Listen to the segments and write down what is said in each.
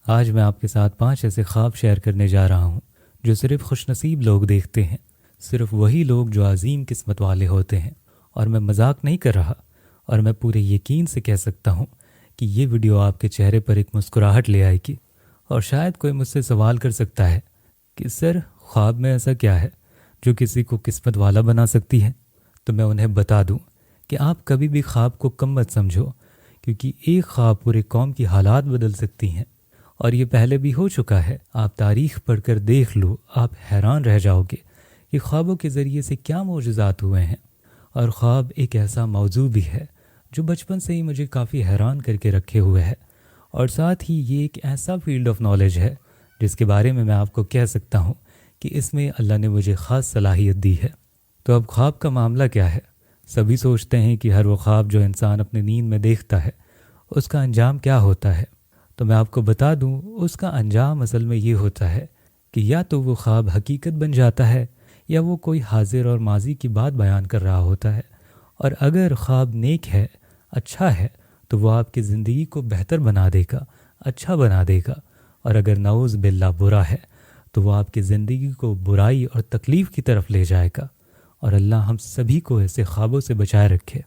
آج میں آپ کے ساتھ 5 ایسے خواب شیئر کرنے جا رہا ہوں جو صرف خوش نصیب لوگ دیکھتے ہیں، صرف وہی لوگ جو عظیم قسمت والے ہوتے ہیں۔ اور میں مذاق نہیں کر رہا، اور میں پورے یقین سے کہہ سکتا ہوں کہ یہ ویڈیو آپ کے چہرے پر ایک مسکراہٹ لے آئے گی۔ اور شاید کوئی مجھ سے سوال کر سکتا ہے کہ سر، خواب میں ایسا کیا ہے جو کسی کو قسمت والا بنا سکتی ہے؟ تو میں انہیں بتا دوں کہ آپ کبھی بھی خواب کو کم مت سمجھو، کیونکہ ایک خواب پورے قوم کی حالات بدل سکتی ہیں۔ اور یہ پہلے بھی ہو چکا ہے، آپ تاریخ پڑھ کر دیکھ لو، آپ حیران رہ جاؤ گے کہ خوابوں کے ذریعے سے کیا معجزات ہوئے ہیں۔ اور خواب ایک ایسا موضوع بھی ہے جو بچپن سے ہی مجھے کافی حیران کر کے رکھے ہوئے ہے، اور ساتھ ہی یہ ایک ایسا فیلڈ آف نالج ہے جس کے بارے میں آپ کو کہہ سکتا ہوں کہ اس میں اللہ نے مجھے خاص صلاحیت دی ہے۔ تو اب خواب کا معاملہ کیا ہے؟ سبھی سوچتے ہیں کہ ہر وہ خواب جو انسان اپنے نیند میں دیکھتا ہے اس کا انجام کیا ہوتا ہے۔ تو میں آپ کو بتا دوں، اس کا انجام اصل میں یہ ہوتا ہے کہ یا تو وہ خواب حقیقت بن جاتا ہے، یا وہ کوئی حاضر اور ماضی کی بات بیان کر رہا ہوتا ہے۔ اور اگر خواب نیک ہے، اچھا ہے، تو وہ آپ کی زندگی کو بہتر بنا دے گا، اچھا بنا دے گا۔ اور اگر نعوذ باللہ برا ہے تو وہ آپ کی زندگی کو برائی اور تکلیف کی طرف لے جائے گا۔ اور اللہ ہم سبھی کو ایسے خوابوں سے بچائے رکھے۔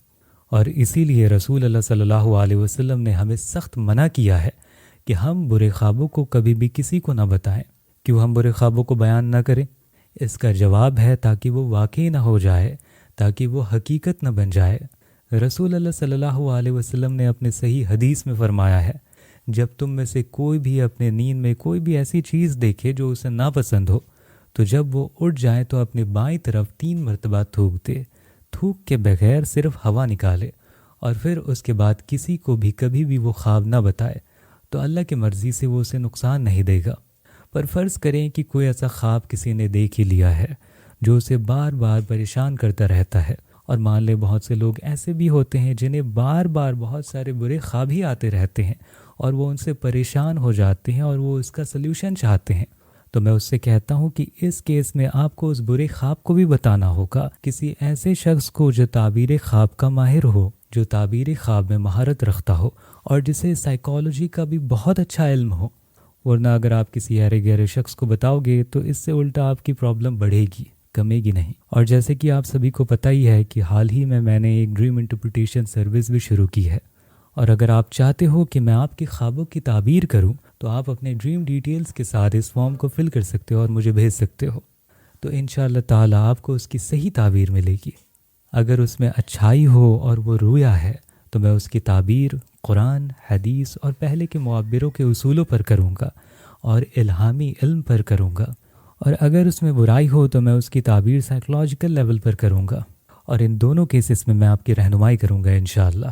اور اسی لیے رسول اللہ صلی اللہ علیہ وسلم نے ہمیں سخت منع کیا ہے کہ ہم برے خوابوں کو کبھی بھی کسی کو نہ بتائیں۔ کیوں ہم برے خوابوں کو بیان نہ کریں؟ اس کا جواب ہے تاکہ وہ واقعی نہ ہو جائے، تاکہ وہ حقیقت نہ بن جائے۔ رسول اللہ صلی اللہ علیہ وسلم نے اپنے صحیح حدیث میں فرمایا ہے، جب تم میں سے کوئی بھی اپنے نیند میں کوئی بھی ایسی چیز دیکھے جو اسے ناپسند ہو، تو جب وہ اٹھ جائے تو اپنی بائیں طرف 3 مرتبہ تھوک دے، تھوک کے بغیر صرف ہوا نکالے، اور پھر اس کے بعد کسی کو بھی کبھی بھی وہ خواب نہ بتائے، تو اللہ کی مرضی سے وہ اسے نقصان نہیں دے گا۔ پر فرض کریں کہ کوئی ایسا خواب کسی نے دیکھ ہی لیا ہے جو اسے بار بار پریشان کرتا رہتا ہے، اور مان لے بہت سے لوگ ایسے بھی ہوتے ہیں جنہیں بار بار بہت سارے برے خواب ہی آتے رہتے ہیں، اور وہ ان سے پریشان ہو جاتے ہیں اور وہ اس کا سلیوشن چاہتے ہیں۔ تو میں اس سے کہتا ہوں کہ اس کیس میں آپ کو اس برے خواب کو بھی بتانا ہوگا کسی ایسے شخص کو جو تعبیر خواب کا ماہر ہو، جو تعبیر خواب میں مہارت رکھتا ہو، اور جسے سائیکالوجی کا بھی بہت اچھا علم ہو۔ ورنہ اگر آپ کسی ایرے گہرے شخص کو بتاؤ گے تو اس سے الٹا آپ کی پرابلم بڑھے گی، کمے گی نہیں۔ اور جیسے کہ آپ سبھی کو پتہ ہی ہے کہ حال ہی میں نے ایک ڈریم انٹرپریٹیشن سروس بھی شروع کی ہے، اور اگر آپ چاہتے ہو کہ میں آپ کے خوابوں کی تعبیر کروں تو آپ اپنے ڈریم ڈیٹیلز کے ساتھ اس فارم کو فل کر سکتے ہو اور مجھے بھیج سکتے ہو، تو انشاءاللہ تعالی آپ کو اس کی صحیح تعبیر ملے گی۔ اگر اس میں اچھائی ہو اور وہ رویا ہے تو میں اس کی تعبیر قرآن، حدیث اور پہلے کے معبروں کے اصولوں پر کروں گا اور الہامی علم پر کروں گا۔ اور اگر اس میں برائی ہو تو میں اس کی تعبیر سائیکولوجیکل لیول پر کروں گا، اور ان دونوں کیسز میں آپ کی رہنمائی کروں گا انشاءاللہ۔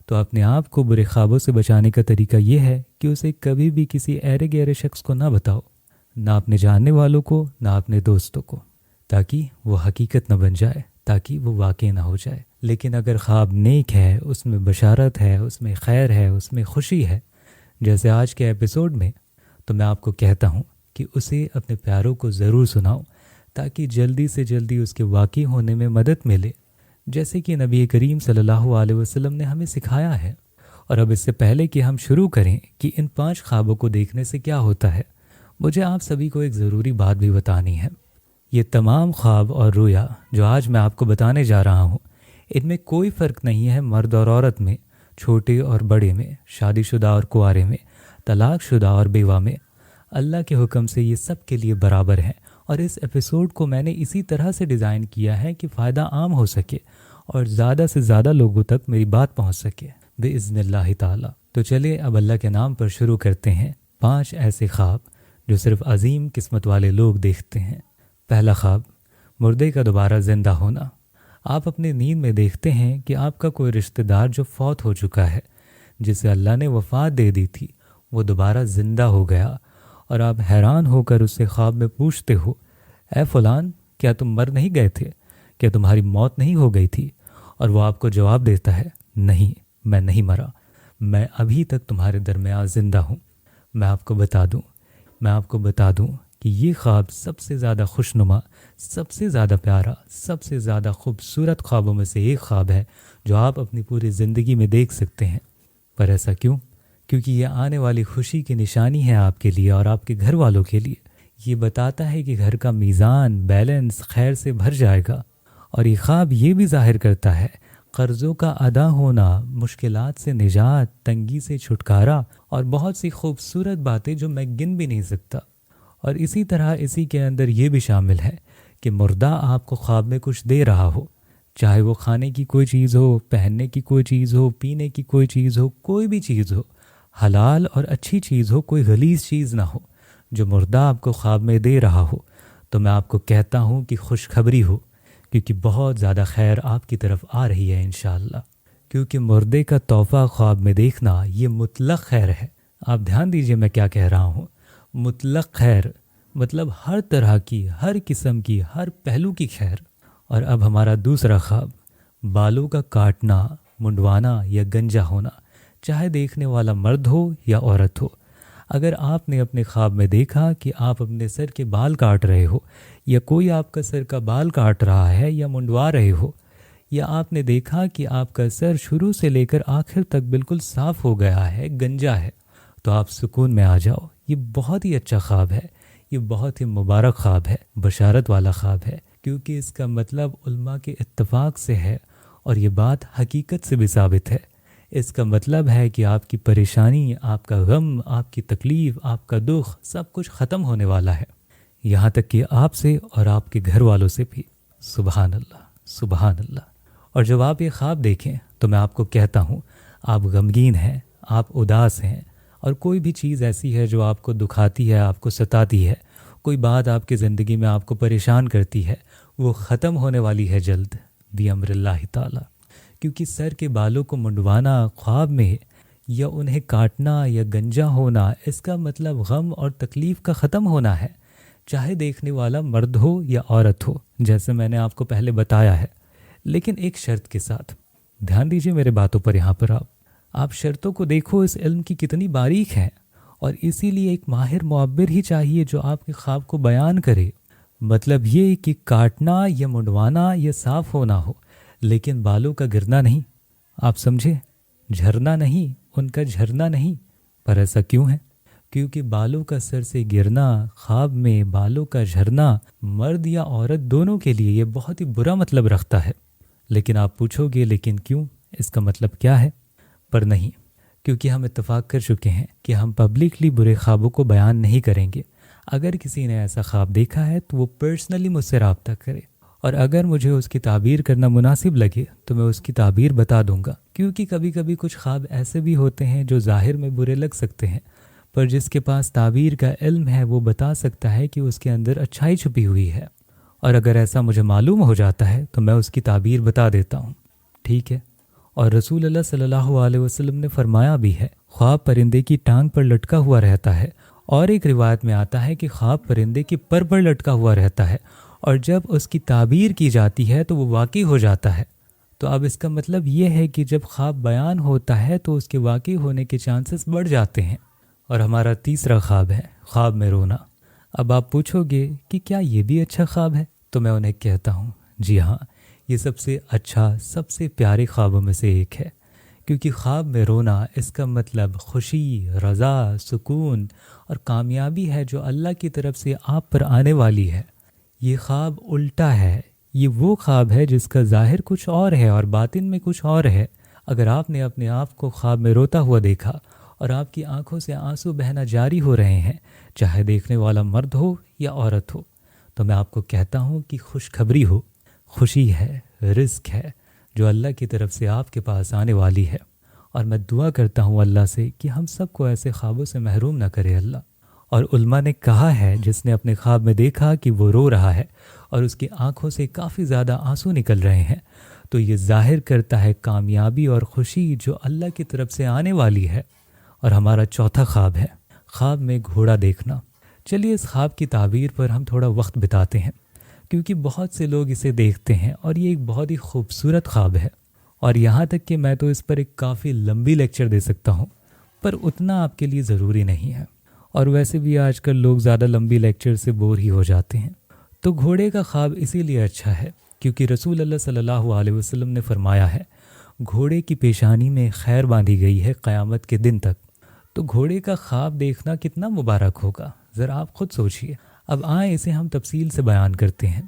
تو اپنے آپ کو برے خوابوں سے بچانے کا طریقہ یہ ہے کہ اسے کبھی بھی کسی ایرے گہرے شخص کو نہ بتاؤ، نہ اپنے جاننے والوں کو، نہ اپنے دوستوں کو، تاکہ وہ حقیقت نہ بن جائے، تاکہ وہ واقع نہ ہو جائے۔ لیکن اگر خواب نیک ہے، اس میں بشارت ہے، اس میں خیر ہے، اس میں خوشی ہے، جیسے آج کے ایپیسوڈ میں، تو میں آپ کو کہتا ہوں کہ اسے اپنے پیاروں کو ضرور سناؤ، تاکہ جلدی سے جلدی اس کے واقع ہونے میں مدد ملے، جیسے کہ نبی کریم صلی اللہ علیہ وسلم نے ہمیں سکھایا ہے۔ اور اب اس سے پہلے کہ ہم شروع کریں کہ ان 5 خوابوں کو دیکھنے سے کیا ہوتا ہے، مجھے آپ سبھی کو ایک ضروری بات بھی بتانی ہے۔ یہ تمام خواب اور رویا جو آج میں آپ کو بتانے جا رہا ہوں، ان میں کوئی فرق نہیں ہے مرد اور عورت میں، چھوٹے اور بڑے میں، شادی شدہ اور کنوارے میں، طلاق شدہ اور بیوہ میں۔ اللہ کے حکم سے یہ سب کے لیے برابر ہیں، اور اس ایپیسوڈ کو میں نے اسی طرح سے ڈیزائن کیا ہے کہ فائدہ عام ہو سکے اور زیادہ سے زیادہ لوگوں تک میری بات پہنچ سکے بإذن اللہ تعالی۔ تو چلے اب اللہ کے نام پر شروع کرتے ہیں 5 ایسے خواب جو صرف عظیم قسمت والے لوگ دیکھتے ہیں۔ پہلا خواب، مردے کا دوبارہ زندہ ہونا۔ آپ اپنے نیند میں دیکھتے ہیں کہ آپ کا کوئی رشتہ دار جو فوت ہو چکا ہے، جسے اللہ نے وفات دے دی تھی، وہ دوبارہ زندہ ہو گیا، اور آپ حیران ہو کر اس سے خواب میں پوچھتے ہو، اے فلان، کیا تم مر نہیں گئے تھے؟ کیا تمہاری موت نہیں ہو گئی تھی؟ اور وہ آپ کو جواب دیتا ہے، نہیں، میں نہیں مرا، میں ابھی تک تمہارے درمیان زندہ ہوں۔ میں آپ کو بتا دوں کہ یہ خواب سب سے زیادہ خوشنما، سب سے زیادہ پیارا، سب سے زیادہ خوبصورت خوابوں میں سے ایک خواب ہے جو آپ اپنی پوری زندگی میں دیکھ سکتے ہیں۔ پر ایسا کیوں؟ کیونکہ یہ آنے والی خوشی کی نشانی ہے آپ کے لیے اور آپ کے گھر والوں کے لیے۔ یہ بتاتا ہے کہ گھر کا میزان بیلنس خیر سے بھر جائے گا، اور یہ خواب یہ بھی ظاہر کرتا ہے قرضوں کا ادا ہونا، مشکلات سے نجات، تنگی سے چھٹکارا، اور بہت سی خوبصورت باتیں جو میں گن بھی نہیں سکتا۔ اور اسی طرح اسی کے اندر یہ بھی شامل ہے کہ مردہ آپ کو خواب میں کچھ دے رہا ہو، چاہے وہ کھانے کی کوئی چیز ہو، پہننے کی کوئی چیز ہو، پینے کی کوئی چیز ہو، کوئی بھی چیز ہو، حلال اور اچھی چیز ہو، کوئی غلیظ چیز نہ ہو، جو مردہ آپ کو خواب میں دے رہا ہو، تو میں آپ کو کہتا ہوں کہ خوشخبری ہو، کیونکہ بہت زیادہ خیر آپ کی طرف آ رہی ہے انشاءاللہ۔ کیونکہ مردے کا تحفہ خواب میں دیکھنا یہ مطلق خیر ہے۔ آپ دھیان دیجئے میں کیا کہہ رہا ہوں، مطلق خیر مطلب ہر طرح کی، ہر قسم کی، ہر پہلو کی خیر۔ اور اب ہمارا دوسرا خواب، بالوں کا کاٹنا، منڈوانا یا گنجا ہونا، چاہے دیکھنے والا مرد ہو یا عورت ہو۔ اگر آپ نے اپنے خواب میں دیکھا کہ آپ اپنے سر کے بال کاٹ رہے ہو، یا کوئی آپ کا سر کا بال کاٹ رہا ہے یا منڈوا رہے ہو، یا آپ نے دیکھا کہ آپ کا سر شروع سے لے کر آخر تک بالکل صاف ہو گیا ہے، گنجا ہے، تو آپ سکون میں آ جاؤ۔ یہ بہت ہی اچھا خواب ہے، یہ بہت ہی مبارک خواب ہے، بشارت والا خواب ہے، کیونکہ اس کا مطلب علماء کے اتفاق سے ہے، اور یہ بات حقیقت سے بھی ثابت ہے۔ اس کا مطلب ہے کہ آپ کی پریشانی، آپ کا غم، آپ کی تکلیف، آپ کا دکھ، سب کچھ ختم ہونے والا ہے، یہاں تک کہ آپ سے اور آپ کے گھر والوں سے بھی۔ سبحان اللہ، سبحان اللہ۔ اور جب آپ یہ خواب دیکھیں تو میں آپ کو کہتا ہوں، آپ غمگین ہیں، آپ اداس ہیں، اور کوئی بھی چیز ایسی ہے جو آپ کو دکھاتی ہے، آپ کو ستاتی ہے، کوئی بات آپ کی زندگی میں آپ کو پریشان کرتی ہے، وہ ختم ہونے والی ہے جلد بِأَمْرِ اللہ تعالی۔ کیونکہ سر کے بالوں کو منڈوانا خواب میں، یا انہیں کاٹنا یا گنجا ہونا، اس کا مطلب غم اور تکلیف کا ختم ہونا ہے، چاہے دیکھنے والا مرد ہو یا عورت ہو، جیسے میں نے آپ کو پہلے بتایا ہے، لیکن ایک شرط کے ساتھ۔ دھیان دیجئے میرے باتوں پر، یہاں پر آپ شرطوں کو دیکھو، اس علم کی کتنی باریک ہے، اور اسی لیے ایک ماہر معبر ہی چاہیے جو آپ کے خواب کو بیان کرے۔ مطلب یہ کہ کاٹنا یا منڈوانا یا صاف ہونا ہو، لیکن بالوں کا گرنا نہیں، آپ سمجھے، جھرنا نہیں، ان کا جھرنا نہیں۔ پر ایسا کیوں ہے؟ کیونکہ بالوں کا سر سے گرنا، خواب میں بالوں کا جھرنا، مرد یا عورت دونوں کے لیے یہ بہت ہی برا مطلب رکھتا ہے۔ لیکن آپ پوچھو گے لیکن کیوں، اس کا مطلب کیا ہے؟ پر نہیں، کیونکہ ہم اتفاق کر چکے ہیں کہ ہم پبلکلی برے خوابوں کو بیان نہیں کریں گے۔ اگر کسی نے ایسا خواب دیکھا ہے تو وہ پرسنلی مجھ سے رابطہ کرے، اور اگر مجھے اس کی تعبیر کرنا مناسب لگے تو میں اس کی تعبیر بتا دوں گا، کیونکہ کبھی کبھی کچھ خواب ایسے بھی ہوتے ہیں جو ظاہر میں برے لگ سکتے ہیں، پر جس کے پاس تعبیر کا علم ہے وہ بتا سکتا ہے کہ اس کے اندر اچھائی چھپی ہوئی ہے، اور اگر ایسا مجھے معلوم ہو جاتا ہے تو میں اس کی تعبیر بتا دیتا ہوں، ٹھیک ہے؟ اور رسول اللہ صلی اللہ علیہ وسلم نے فرمایا بھی ہے، خواب پرندے کی ٹانگ پر لٹکا ہوا رہتا ہے، اور ایک روایت میں آتا ہے کہ خواب پرندے کی پر لٹکا ہوا رہتا ہے، اور جب اس کی تعبیر کی جاتی ہے تو وہ واقع ہو جاتا ہے۔ تو اب اس کا مطلب یہ ہے کہ جب خواب بیان ہوتا ہے تو اس کے واقع ہونے کے چانسز بڑھ جاتے ہیں۔ اور ہمارا تیسرا خواب ہے خواب میں رونا۔ اب آپ پوچھو گے کہ کیا یہ بھی اچھا خواب ہے؟ تو میں انہیں کہتا ہوں، جی ہاں، یہ سب سے اچھا، سب سے پیارے خوابوں میں سے ایک ہے، کیونکہ خواب میں رونا اس کا مطلب خوشی، رضا، سکون اور کامیابی ہے جو اللہ کی طرف سے آپ پر آنے والی ہے۔ یہ خواب الٹا ہے، یہ وہ خواب ہے جس کا ظاہر کچھ اور ہے اور باطن میں کچھ اور ہے۔ اگر آپ نے اپنے آپ کو خواب میں روتا ہوا دیکھا اور آپ کی آنکھوں سے آنسو بہنا جاری ہو رہے ہیں، چاہے دیکھنے والا مرد ہو یا عورت ہو، تو میں آپ کو کہتا ہوں کہ خوشخبری ہو، خوشی ہے، رزق ہے جو اللہ کی طرف سے آپ کے پاس آنے والی ہے۔ اور میں دعا کرتا ہوں اللہ سے کہ ہم سب کو ایسے خوابوں سے محروم نہ کرے اللہ۔ اور علماء نے کہا ہے جس نے اپنے خواب میں دیکھا کہ وہ رو رہا ہے اور اس کی آنکھوں سے کافی زیادہ آنسو نکل رہے ہیں، تو یہ ظاہر کرتا ہے کامیابی اور خوشی جو اللہ کی طرف سے آنے والی ہے۔ اور ہمارا چوتھا خواب ہے خواب میں گھوڑا دیکھنا۔ چلیے اس خواب کی تعبیر پر ہم تھوڑا وقت بتاتے ہیں، کیونکہ بہت سے لوگ اسے دیکھتے ہیں اور یہ ایک بہت ہی خوبصورت خواب ہے، اور یہاں تک کہ میں تو اس پر ایک کافی لمبی لیکچر دے سکتا ہوں، پر اتنا آپ کے لیے ضروری نہیں ہے، اور ویسے بھی آج کل لوگ زیادہ لمبی لیکچر سے بور ہی ہو جاتے ہیں۔ تو گھوڑے کا خواب اسی لیے اچھا ہے کیونکہ رسول اللہ صلی اللہ علیہ وسلم نے فرمایا ہے، گھوڑے کی پیشانی میں خیر باندھی گئی ہے قیامت کے دن تک۔ تو گھوڑے کا خواب دیکھنا کتنا مبارک ہوگا، ذرا آپ خود سوچئے۔ اب آئیں اسے ہم تفصیل سے بیان کرتے ہیں،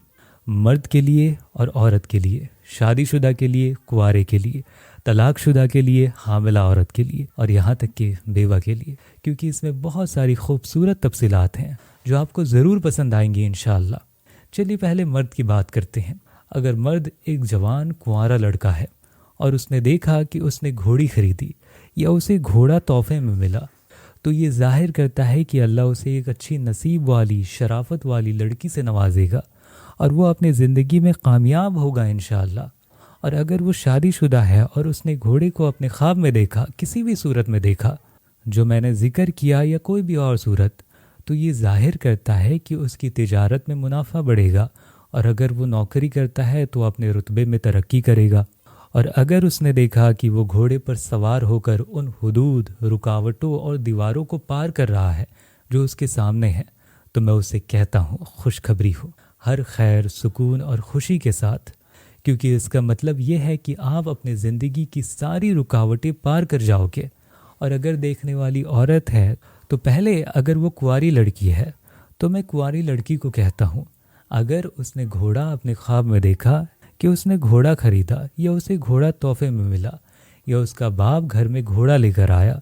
مرد کے لیے اور عورت کے لیے، شادی شدہ کے لیے، کنوارے کے لیے، طلاق شدہ کے لیے، حاملہ عورت کے لیے، اور یہاں تک کہ بیوہ کے لیے، کیونکہ اس میں بہت ساری خوبصورت تفصیلات ہیں جو آپ کو ضرور پسند آئیں گی انشاءاللہ۔ چلیے پہلے مرد کی بات کرتے ہیں۔ اگر مرد ایک جوان کنوارا لڑکا ہے اور اس نے دیکھا کہ اس نے گھوڑی خریدی یا اسے گھوڑا تحفے میں ملا، تو یہ ظاہر کرتا ہے کہ اللہ اسے ایک اچھی نصیب والی، شرافت والی لڑکی سے نوازے گا اور وہ اپنی زندگی میں کامیاب ہوگا انشاءاللہ۔ اور اگر وہ شادی شدہ ہے اور اس نے گھوڑے کو اپنے خواب میں دیکھا، کسی بھی صورت میں دیکھا جو میں نے ذکر کیا یا کوئی بھی اور صورت، تو یہ ظاہر کرتا ہے کہ اس کی تجارت میں منافع بڑھے گا، اور اگر وہ نوکری کرتا ہے تو اپنے رتبے میں ترقی کرے گا۔ اور اگر اس نے دیکھا کہ وہ گھوڑے پر سوار ہو کر ان حدود، رکاوٹوں اور دیواروں کو پار کر رہا ہے جو اس کے سامنے ہیں، تو میں اسے کہتا ہوں خوشخبری ہو، ہر خیر، سکون اور خوشی کے ساتھ، کیونکہ اس کا مطلب یہ ہے کہ آپ اپنے زندگی کی ساری رکاوٹیں پار کر جاؤ گے۔ اور اگر دیکھنے والی عورت ہے تو پہلے اگر وہ کنواری لڑکی ہے تو میں کنواری لڑکی کو کہتا ہوں، اگر اس نے گھوڑا اپنے خواب میں دیکھا کہ اس نے گھوڑا خریدا یا اسے گھوڑا تحفے میں ملا، یا اس کا باپ گھر میں گھوڑا لے کر آیا،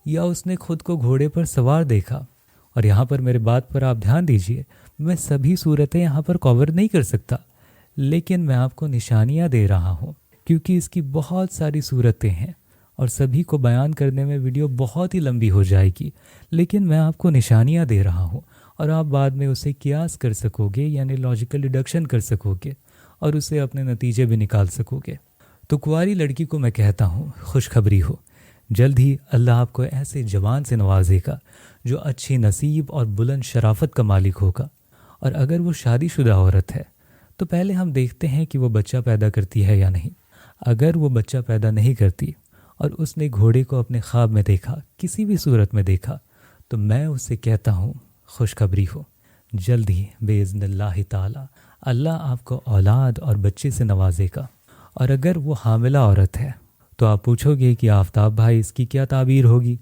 یا اس نے خود کو گھوڑے پر سوار دیکھا، اور یہاں پر میرے بات پر آپ دھیان دیجئے، میں سبھی صورتیں یہاں پر کور نہیں کر سکتا، لیکن میں آپ کو نشانیاں دے رہا ہوں، کیونکہ اس کی بہت ساری صورتیں ہیں اور سبھی کو بیان کرنے میں ویڈیو بہت ہی لمبی ہو جائے گی، لیکن میں آپ کو نشانیاں دے رہا ہوں اور آپ بعد میں اسے قیاس کر سکو گے، یعنی لاجیکل ڈیڈکشن کر سکو گے اور اسے اپنے نتیجے بھی نکال سکو گے۔ تو کنواری لڑکی کو میں کہتا ہوں خوشخبری ہو، جلد ہی اللہ آپ کو ایسے جوان سے نوازے گا جو اچھی نصیب اور بلند شرافت کا مالک ہوگا۔ اور اگر وہ شادی شدہ عورت ہے تو پہلے ہم دیکھتے ہیں کہ وہ بچہ پیدا کرتی ہے یا نہیں۔ اگر وہ بچہ پیدا نہیں کرتی اور اس نے گھوڑے کو اپنے خواب میں دیکھا، کسی بھی صورت میں دیکھا، تو میں اس سے کہتا ہوں خوشخبری ہو، جلد ہی باذن اللہ تعالی اللہ آپ کو اولاد اور بچے سے نوازے گا۔ اور اگر وہ حاملہ عورت ہے تو آپ پوچھو گے کہ آفتاب بھائی اس کی کیا تعبیر ہوگی؟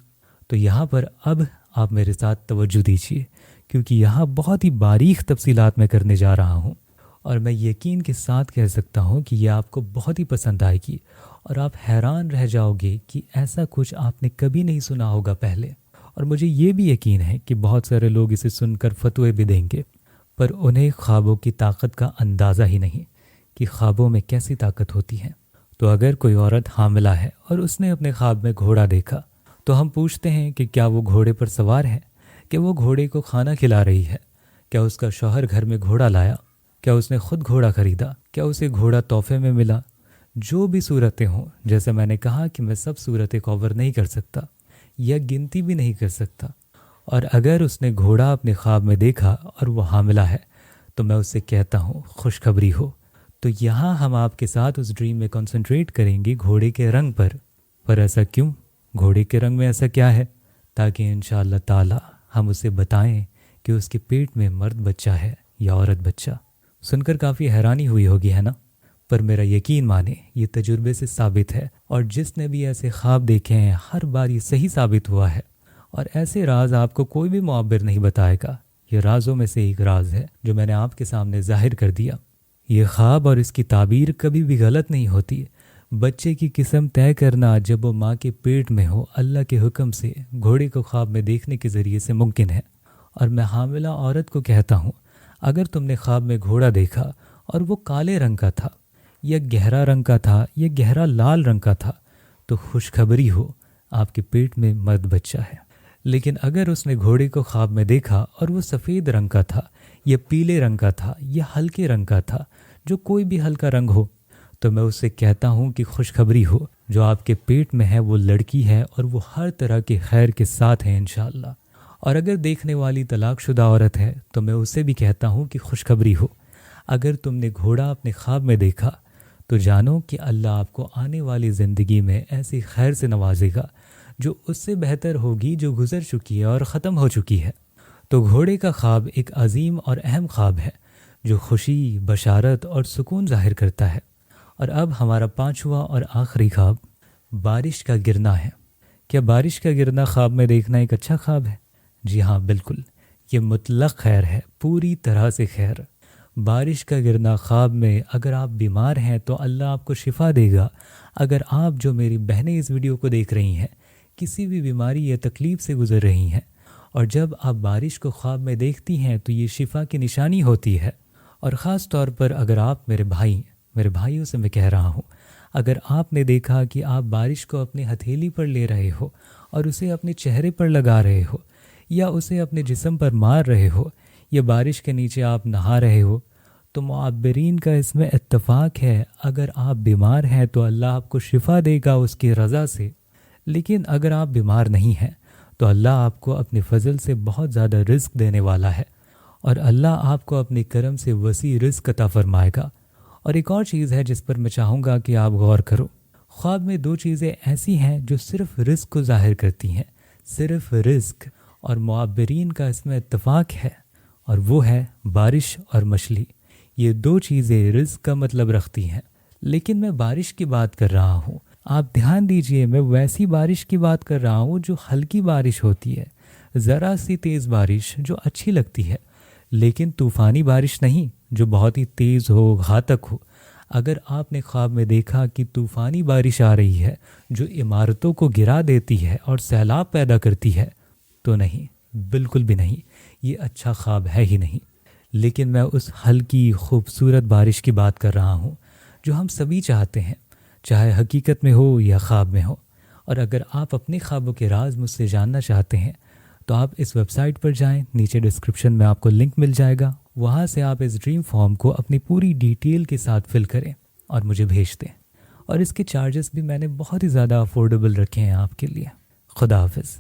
تو یہاں پر اب آپ میرے ساتھ توجہ دیجیے، کیونکہ یہاں بہت ہی باریک تفصیلات میں کرنے جا رہا ہوں، اور میں یقین کے ساتھ کہہ سکتا ہوں کہ یہ آپ کو بہت ہی پسند آئے گی اور آپ حیران رہ جاؤ گے کہ ایسا کچھ آپ نے کبھی نہیں سنا ہوگا پہلے۔ اور مجھے یہ بھی یقین ہے کہ بہت سارے لوگ اسے سن کر فتوے بھی دیں گے، پر انہیں خوابوں کی طاقت کا اندازہ ہی نہیں کہ خوابوں میں کیسی طاقت ہوتی ہے۔ تو اگر کوئی عورت حاملہ ہے اور اس نے اپنے خواب میں گھوڑا دیکھا، تو ہم پوچھتے ہیں کہ کیا وہ گھوڑے پر سوار ہے، کہ وہ گھوڑے کو کھانا کھلا رہی ہے، کیا اس کا شوہر گھر میں گھوڑا لایا، کیا اس نے خود گھوڑا خریدا، کیا اسے گھوڑا تحفے میں ملا؟ جو بھی صورتیں ہوں، جیسے میں نے کہا کہ میں سب صورتیں کور نہیں کر سکتا یا گنتی بھی نہیں کر سکتا، اور اگر اس نے گھوڑا اپنے خواب میں دیکھا اور وہ حاملہ ہے تو میں اس سے کہتا ہوں خوشخبری ہو۔ تو یہاں ہم آپ کے ساتھ اس ڈریم میں کنسنٹریٹ کریں گے گھوڑے کے رنگ پر ایسا کیوں؟ گھوڑے کے رنگ میں ایسا کیا ہے؟ تاکہ انشاءاللہ تعالی ہم اسے بتائیں کہ اس کے پیٹ میں مرد بچہ ہے یا عورت بچہ۔ سن کر کافی حیرانی ہوئی ہوگی، ہے نا؟ پر میرا یقین مانے یہ تجربے سے ثابت ہے، اور جس نے بھی ایسے خواب دیکھے ہیں ہر بار یہ صحیح ثابت ہوا ہے، اور ایسے راز آپ کو کوئی بھی معبر نہیں بتائے گا۔ یہ رازوں میں سے ایک راز ہے جو میں نے آپ کے سامنے ظاہر کر دیا۔ یہ خواب اور اس کی تعبیر کبھی بھی غلط نہیں ہوتی۔ بچے کی قسم طے کرنا جب وہ ماں کے پیٹ میں ہو اللہ کے حکم سے گھوڑے کو خواب میں دیکھنے کے ذریعے سے ممکن ہے۔ اور میں حاملہ عورت کو کہتا ہوں، اگر تم نے خواب میں گھوڑا دیکھا اور وہ کالے رنگ کا تھا یا گہرا رنگ کا تھا یا گہرا لال رنگ کا تھا، تو خوشخبری ہو، آپ کے پیٹ میں مرد بچہ ہے۔ لیکن اگر اس نے گھوڑے کو خواب میں دیکھا اور وہ سفید رنگ کا تھا یا پیلے رنگ کا تھا یا ہلکے رنگ کا تھا، جو کوئی بھی ہلکا رنگ ہو، تو میں اسے کہتا ہوں کہ خوشخبری ہو، جو آپ کے پیٹ میں ہے وہ لڑکی ہے اور وہ ہر طرح کے خیر کے ساتھ ہے انشاءاللہ۔ اور اگر دیکھنے والی طلاق شدہ عورت ہے تو میں اسے بھی کہتا ہوں کہ خوشخبری ہو، اگر تم نے گھوڑا اپنے خواب میں دیکھا تو جانو کہ اللہ آپ کو آنے والی زندگی میں ایسی خیر سے نوازے گا جو اس سے بہتر ہوگی جو گزر چکی ہے اور ختم ہو چکی ہے۔ تو گھوڑے کا خواب ایک عظیم اور اہم خواب ہے جو خوشی، بشارت اور سکون ظاہر کرتا ہے۔ اور اب ہمارا پانچواں اور آخری خواب بارش کا گرنا ہے، کیا بارش کا گرنا خواب میں دیکھنا ایک اچھا خواب ہے؟ جی ہاں بالکل، یہ مطلق خیر ہے، پوری طرح سے خیر۔ بارش کا گرنا خواب میں، اگر آپ بیمار ہیں تو اللہ آپ کو شفا دے گا۔ اگر آپ جو میری بہنیں اس ویڈیو کو دیکھ رہی ہیں کسی بھی بیماری یا تکلیف سے گزر رہی ہیں، اور جب آپ بارش کو خواب میں دیکھتی ہیں تو یہ شفا کی نشانی ہوتی ہے۔ اور خاص طور پر اگر آپ میرے بھائیوں سے میں کہہ رہا ہوں، اگر آپ نے دیکھا کہ آپ بارش کو اپنی ہتھیلی پر لے رہے ہو اور اسے اپنے چہرے پر لگا رہے ہو، یا اسے اپنے جسم پر مار رہے ہو، یا بارش کے نیچے آپ نہا رہے ہو، تو معبرین کا اس میں اتفاق ہے، اگر آپ بیمار ہیں تو اللہ آپ کو شفا دے گا اس کی رضا سے۔ لیکن اگر آپ بیمار نہیں ہیں تو اللہ آپ کو اپنے فضل سے بہت زیادہ رزق دینے والا ہے، اور اللہ آپ کو اپنے کرم سے وسیع رزق عطا فرمائے گا۔ اور ایک اور چیز ہے جس پر میں چاہوں گا کہ آپ غور کرو۔ خواب میں دو چیزیں ایسی ہیں جو صرف رزق کو ظاہر کرتی ہیں، صرف رزق، اور معبرین کا اس میں اتفاق ہے، اور وہ ہے بارش اور مچھلی۔ یہ دو چیزیں رزق کا مطلب رکھتی ہیں۔ لیکن میں بارش کی بات کر رہا ہوں، آپ دھیان دیجئے، میں ویسی بارش کی بات کر رہا ہوں جو ہلکی بارش ہوتی ہے، ذرا سی تیز بارش جو اچھی لگتی ہے، لیکن طوفانی بارش نہیں جو بہت ہی تیز ہو، گھاتک ہو۔ اگر آپ نے خواب میں دیکھا کہ طوفانی بارش آ رہی ہے جو عمارتوں کو گرا دیتی ہے اور سیلاب پیدا کرتی ہے، تو نہیں، بالکل بھی نہیں، یہ اچھا خواب ہے ہی نہیں۔ لیکن میں اس ہلکی خوبصورت بارش کی بات کر رہا ہوں جو ہم سبھی چاہتے ہیں، چاہے حقیقت میں ہو یا خواب میں ہو۔ اور اگر آپ اپنے خوابوں کے راز مجھ سے جاننا چاہتے ہیں تو آپ اس ویب سائٹ پر جائیں، نیچے ڈسکرپشن میں آپ کو لنک مل جائے گا، وہاں سے آپ اس ڈریم فارم کو اپنی پوری ڈیٹیل کے ساتھ فل کریں اور مجھے بھیج دیں۔ اور اس کے چارجز بھی میں نے بہت ہی زیادہ افورڈیبل رکھے ہیں آپ کے لیے۔ خدا حافظ۔